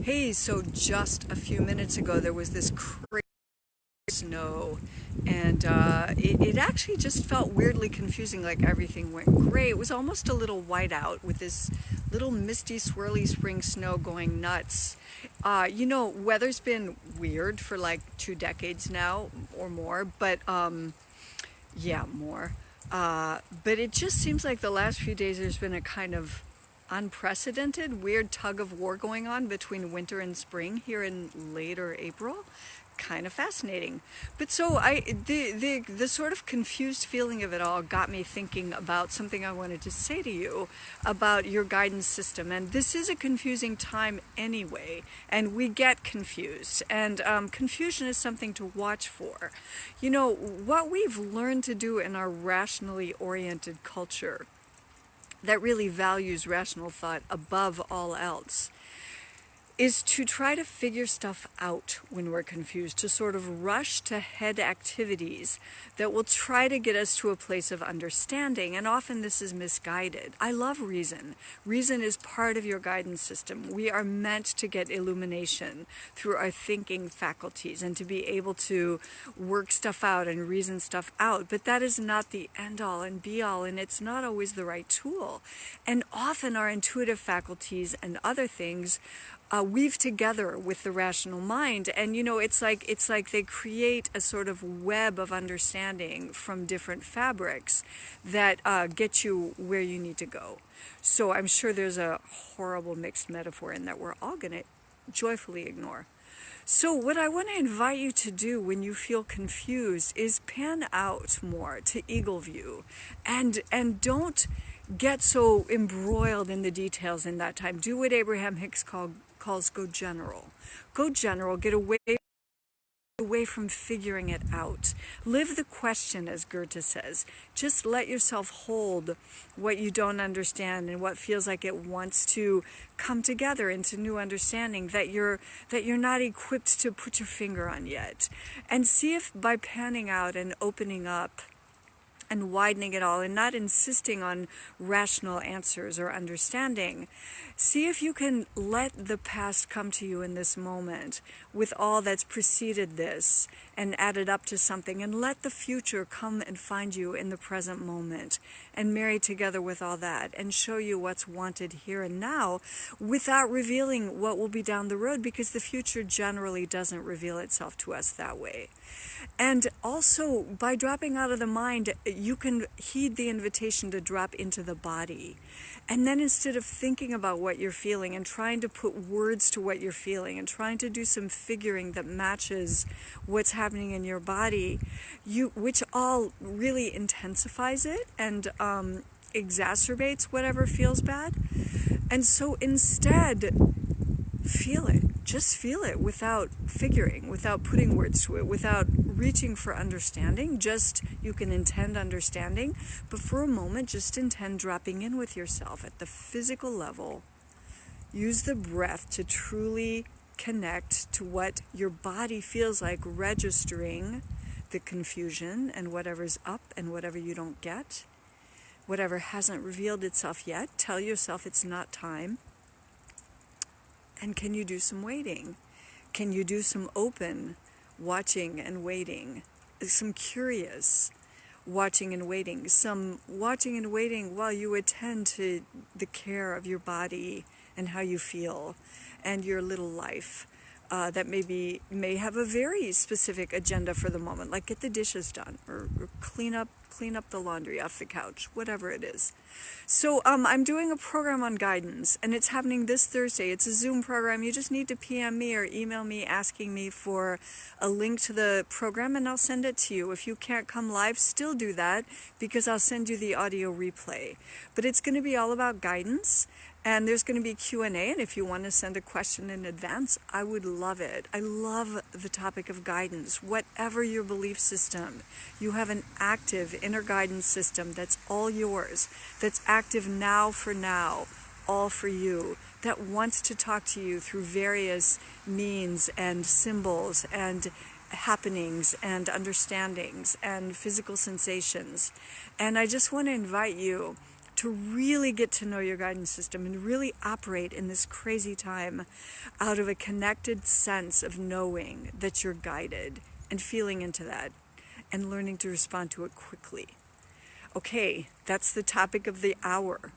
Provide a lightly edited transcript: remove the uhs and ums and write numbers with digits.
Hey, so just a few minutes ago there was this crazy snow, and it actually just felt weirdly confusing, like everything went gray. It was almost a little white out with this little misty, swirly spring snow going nuts. Weather's been weird for like 2 decades now or more, but yeah, more. But it just seems like the last few days there's been a kind of unprecedented, weird tug of war going on between winter and spring here in later April. Kind of fascinating. But so the sort of confused feeling of it all got me thinking about something I wanted to say to you about your guidance system. And this is a confusing time anyway, and we get confused. And confusion is something to watch for. You know, what we've learned to do in our rationally oriented culture that really values rational thought above all else is to try to figure stuff out when we're confused, to sort of rush to head activities that will try to get us to a place of understanding. And often this is misguided. I love reason. Reason is part of your guidance system. We are meant to get illumination through our thinking faculties and to be able to work stuff out and reason stuff out. But that is not the end all and be all, and it's not always the right tool. And often our intuitive faculties and other things weave together with the rational mind, and it's like they create a sort of web of understanding from different fabrics that get you where you need to go. So I'm sure there's a horrible mixed metaphor in that we're all going to joyfully ignore. So what I want to invite you to do when you feel confused is pan out more to eagle view, and don't get so embroiled in the details in that time. Do what Abraham Hicks calls go general. Go general, get away from figuring it out. Live the question, as Goethe says. Just let yourself hold what you don't understand and what feels like it wants to come together into new understanding that you're not equipped to put your finger on yet. And see if by panning out and opening up and widening it all and not insisting on rational answers or understanding, see if you can let the past come to you in this moment with all that's preceded this and add it up to something, and let the future come and find you in the present moment and marry together with all that and show you what's wanted here and now without revealing what will be down the road, because the future generally doesn't reveal itself to us that way. And also, by dropping out of the mind, you can heed the invitation to drop into the body. And then instead of thinking about what you're feeling and trying to put words to what you're feeling and trying to do some figuring that matches what's happening in your body, which all really intensifies it and exacerbates whatever feels bad. And so instead, feel it. Just feel it without figuring, without putting words to it, without reaching for understanding. Just, you can intend understanding, but for a moment, just intend dropping in with yourself at the physical level. Use the breath to truly connect to what your body feels like, registering the confusion and whatever's up and whatever you don't get, whatever hasn't revealed itself yet. Tell yourself it's not time. And can you do some waiting? Can you do some open watching and waiting? Some curious watching and waiting. Some watching and waiting while you attend to the care of your body and how you feel and your little life. That may have a very specific agenda for the moment, like get the dishes done or clean up the laundry off the couch, whatever it is. So I'm doing a program on guidance, and it's happening this Thursday. It's a Zoom program. You just need to PM me or email me asking me for a link to the program, and I'll send it to you. If you can't come live, still do that, because I'll send you the audio replay. But it's going to be all about guidance. And there's going to be Q&A, and if you want to send a question in advance, I would love it. I love the topic of guidance. Whatever your belief system, you have an active inner guidance system that's all yours, that's active now for now, all for you, that wants to talk to you through various means and symbols and happenings and understandings and physical sensations. And I just want to invite you to to really get to know your guidance system and really operate in this crazy time out of a connected sense of knowing that you're guided and feeling into that and learning to respond to it quickly. Okay, that's the topic of the hour.